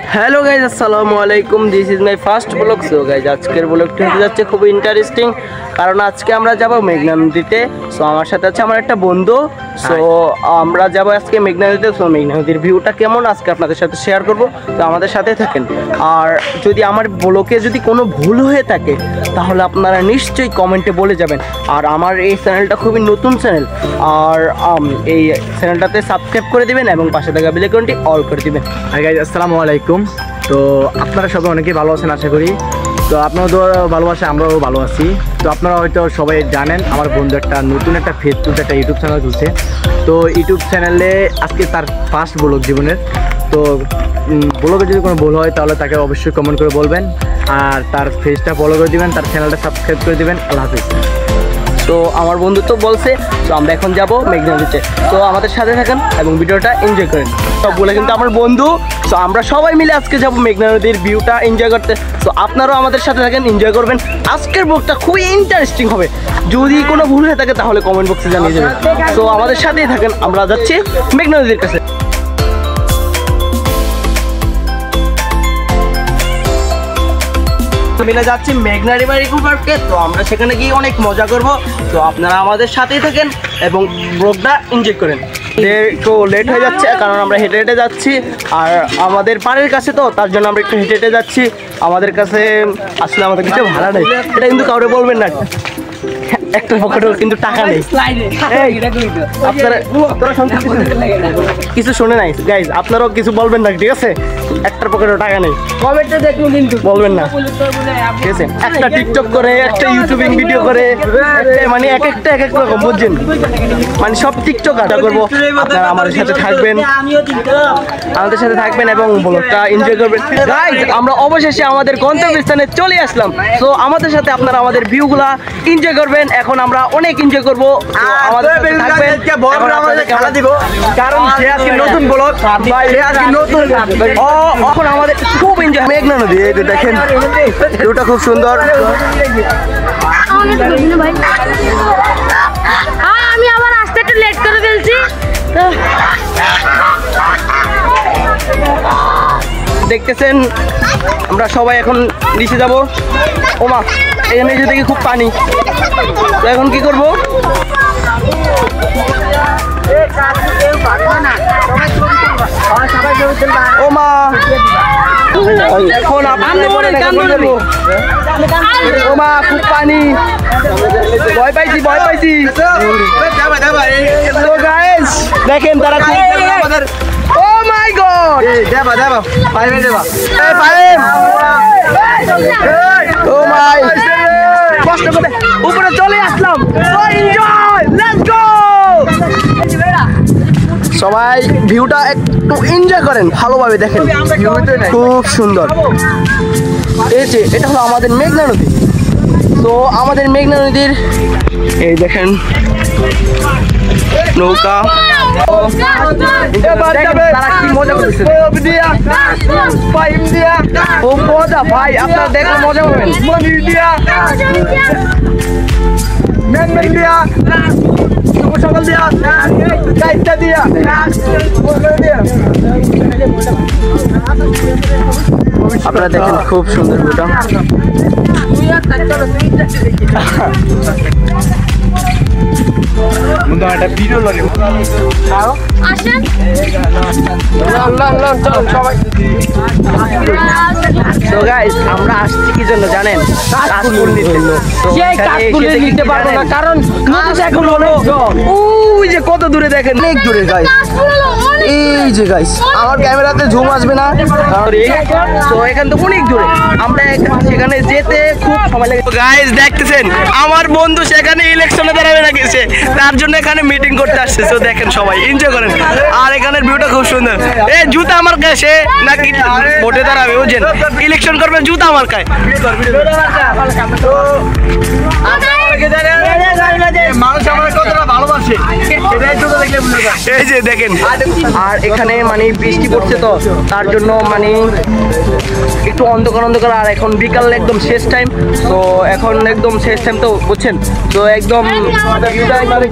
Hello guys, আসসালামু আলাইকুম। This is my first blog. So guys, আজকের ব্লগটি হতে যাচ্ছে খুব ইন্টারেস্টিং, কারণ আজকে আমরা যাব মেঘনা নদীতে। সো আমার সাথে আছে আমার একটা বন্ধু। সো আমরা যাব আজকে মেঘনা নদীতে। সো মেঘনা নদীর ভিউটা কেমন আজকে আপনাদের সাথে শেয়ার করব। তো আমাদের সাথে থাকেন। আর যদি আমার ব্লগে যদি কোনো ভুল হয়ে থাকে তাহলে আপনারা নিশ্চয়ই কমেন্টে বলে যাবেন। আর আমার এই চ্যানেলটা খুবই নতুন চ্যানেল, আর এই চ্যানেলটাতে সাবস্ক্রাইব করে দিবেন এবং পাশে থাকা বেল আইকনটি অল করে দিবেন। হাই গাইজ, আসসালামু আলাইকুম। তো আপনারা সবাই অনেকেই ভালো আছেন আশা করি। তো আপনাদের ভালোবাসা আমরাও ভালো আছি। তো আপনারা হয়তো সবাই জানেন আমার বন্ধু নতুন একটা ফেসবুক একটা ইউটিউব চ্যানেল খুলছে। তো ইউটিউব চ্যানেলে আজকে তার ফার্স্ট ব্লগ জীবনের। তো ব্লগে যদি কোনো ভুল হয় তাহলে তাকে অবশ্যই কমেন্ট করে বলবেন, আর তার পেজটা ফলো করে দিবেন, তার চ্যানেলটা সাবস্ক্রাইব করে দিবেন। আল্লাহ হাফিজ। তো আমার বন্ধু তো বলছে, তো আমরা এখন যাব মেঘনা নদীতে। তো আমাদের সাথে থাকেন এবং ভিডিওটা এনজয় করেন। সব বলে কিন্তু আমার বন্ধু। তো আমরা সবাই মিলে আজকে যাব মেঘনা নদীর ভিউটা এনজয় করতে। তো আপনারাও আমাদের সাথে থাকেন, এনজয় করবেন। আজকের ব্লগটা খুবই ইন্টারেস্টিং হবে। যদি কোনো ভুল হয়ে থাকে তাহলে কমেন্ট বক্সে জানিয়ে যাবেন। তো আমাদের সাথেই থাকেন, আমরা যাচ্ছি মেঘনা নদীর কাছে। মিলে যাচ্ছি মেঘনা রিভার ইকো পার্কে। তো আমরা সেখানে গিয়ে অনেক মজা করব। তো আপনারা আমাদের সাথেই থাকেন এবং ব্লগটা এনজয় করেন। একটু লেট হয়ে যাচ্ছে কারণ আমরা হেঁটে হেঁটে যাচ্ছি, আর আমাদের পাড়ের কাছে তো তার জন্য আমরা একটু হেঁটে হেঁটে যাচ্ছি। আমাদের কাছে আসলে আমাদের কিছু ভাড়া নেই, এটা কিন্তু কাউরে বলবেন না। একটা পকেটেও কিন্তু টাকা নেই। আপনারা কিছু শুনে নাই গাইজ, আপনারাও কিছু বলবেন না, ঠিক আছে? একটার পকেটেও টাকা নেই, বলবেন না, ঠিক আছে? একটা টিকটক করে, একটা ইউটিউবিং ভিডিও করে, মানে এক একটা এক এক রকম, বুঝছেন? মানে সব টিকটক আটা করবো। আপনারা আমাদের সাথে থাকবেন, এবং ব্লগটা এনজয় করবেন। গাইজ, আমরা অবশেষে আমাদের গন্তব্যস্থানে চলে আসলাম। তো আমাদের সাথে আপনারা আমাদের ভিউগুলা এনজয় করবেন। এখন আমরা অনেক এনজয় করবো। আমাদের সাথে থাকবেন, খেলা দিব, কারণ সে আজকে নতুন ব্লগ, এখন আমাদের খুব এনজয়। মেঘনা নদী, এই যে দেখেন ভিউটা খুব সুন্দর। আমি আবার আসতে একটু লেট করে ফেলছি। দেখতেছেন আমরা সবাই এখন নিচে যাব। ওমা, এখানে এসে দেখি খুব পানি। তো এখন কি করবো? ওমা, এখন ওমা খুব পানি, ভয় পাইছি। তো গাইস দেখেন তারা ও মাই গড, ও মাই, কষ্ট করে উপরে চলে আসলাম। সবাই ভিউটা একটু এনজয় করেন, ভালোভাবে দেখেন, খুব সুন্দর। এই যে এটা হলো আমাদের মেঘনা নদী। তো আমাদের মেঘনা নদীর এই দেখেন নৌকা, তারা কি মজা করতেছে। ও মজা ভাই, আপনারা দেখলে মজা পাবেন। সকাল দিয়া চারটা দিয়া আপনারা দেখেন খুব সুন্দর ভিউটা। একটা ভিডিও লাগে তো গাইস, আমরা আসছি কি জন্য জানেন? কাশফুল নিতে পারবো না, কারণ ওই যে কত দূরে দেখেন, অনেক দূরে গাইস। এই যে গাইস, আমার ক্যামেরাতে জুম আসবে না, তো এখান থেকে অনেক দূরে। আমরা সেখানে যেতে খুব সময় লাগে। গাইস দেখতেছেন আমার বন্ধু সেখানে ইলেকশনে দাঁড়াবে না গেছে, তার জন্য এখানে মিটিং করতে আসছে। তো দেখেন সবাই এনজয় করেন। আর এখানের ভিউটা খুব সুন্দর। এই জুতা আমার কাছে নাকি ভোটে দাঁড়াবে, বুঝছেন? ইলেকশন করবে জুতা আমার কাছে। মানুষ আমার কতটা ভালোবাসে সেটাই তো দেখলে বুঝতে পারবে। এই যে দেখেন, আর এখানে মানে বৃষ্টি পড়ছে তো তার জন্য মানে একটু অন্ধকার অন্ধকার, আর এখন বিকাল একদম শেষ টাইম, তো এখন একদম শেষ টাইম তো বুঝছেন, তো একদম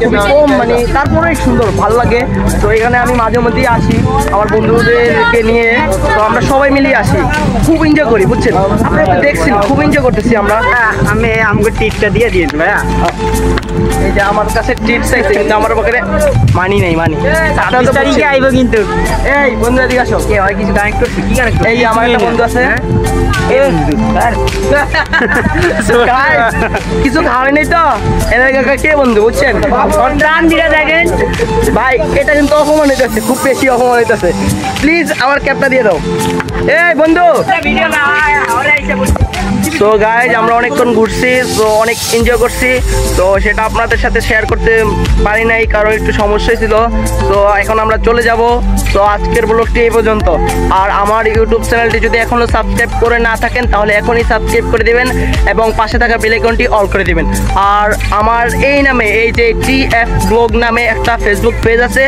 খুবই কম মানে তারপরে সুন্দর ভালো লাগে। তো এখানে আমি মাঝে মধ্যেই আসি আমার বন্ধুদেরকে নিয়ে, তো আমরা সবাই মিলিয়ে আসি, খুব এনজয় করি বুঝছেন। আপনারা তো দেখছেন খুব এনজয় করতেছি আমরা। আমি আমাকে টিপটা দিয়ে দিন ভাইয়া। এই যে আমার কাছে টিপস চাইছে কিন্তু আমার পকেটে মানি নেই, মানি। 26 তারিখে আইব কিন্তু। এই বন্ধুরা দিকে আসো, কে হয় কিছু কানেক্ট করছি? কি কানেক্ট? এই আমার একটা বন্ধু আছে, কিছু খাওয়াই নেই তো এদের কাকা কে বন্ধু বুঝছেন, প্রাণ দিকে দেখেন ভাই এটা কিন্তু অপমান হইতেছে, খুব বেশি অপমান হইতেছে, প্লিজ আমার ক্যাপটা দিয়ে দাও। এই বন্ধু, ভিডিও না ওরা এসে বলছে তো গাইজ আমরা অনেকক্ষণ ঘুরছি, তো অনেক এনজয় করছি, তো সেটা আপনাদের সাথে শেয়ার করতে পারি নাই কারণ একটু সমস্যা ছিল। তো এখন আমরা চলে যাব। তো আজকের ব্লগটি এই পর্যন্ত। আর আমার ইউটিউব চ্যানেলটি যদি এখনও সাবস্ক্রাইব করে না থাকেন তাহলে এখনই সাবস্ক্রাইব করে দিবেন এবং পাশে থাকা বেল আইকনটি অল করে দিবেন। আর আমার এই নামে, এই যে TF ব্লগ নামে একটা ফেসবুক পেজ আছে,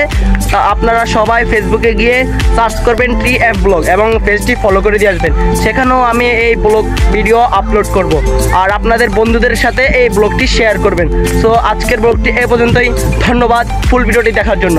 তা আপনারা সবাই ফেসবুকে গিয়ে সার্চ করবেন TF ব্লগ এবং পেজটি ফলো করে দিয়ে আসবেন, সেখানেও আমি এই ব্লগ ভিডিও আপলোড করব। আর আপনাদের বন্ধুদের সাথে এই ব্লগটি শেয়ার করবেন। সো আজকের ব্লগটি এই পর্যন্তই, ধন্যবাদ ফুল ভিডিওটি দেখার জন্য।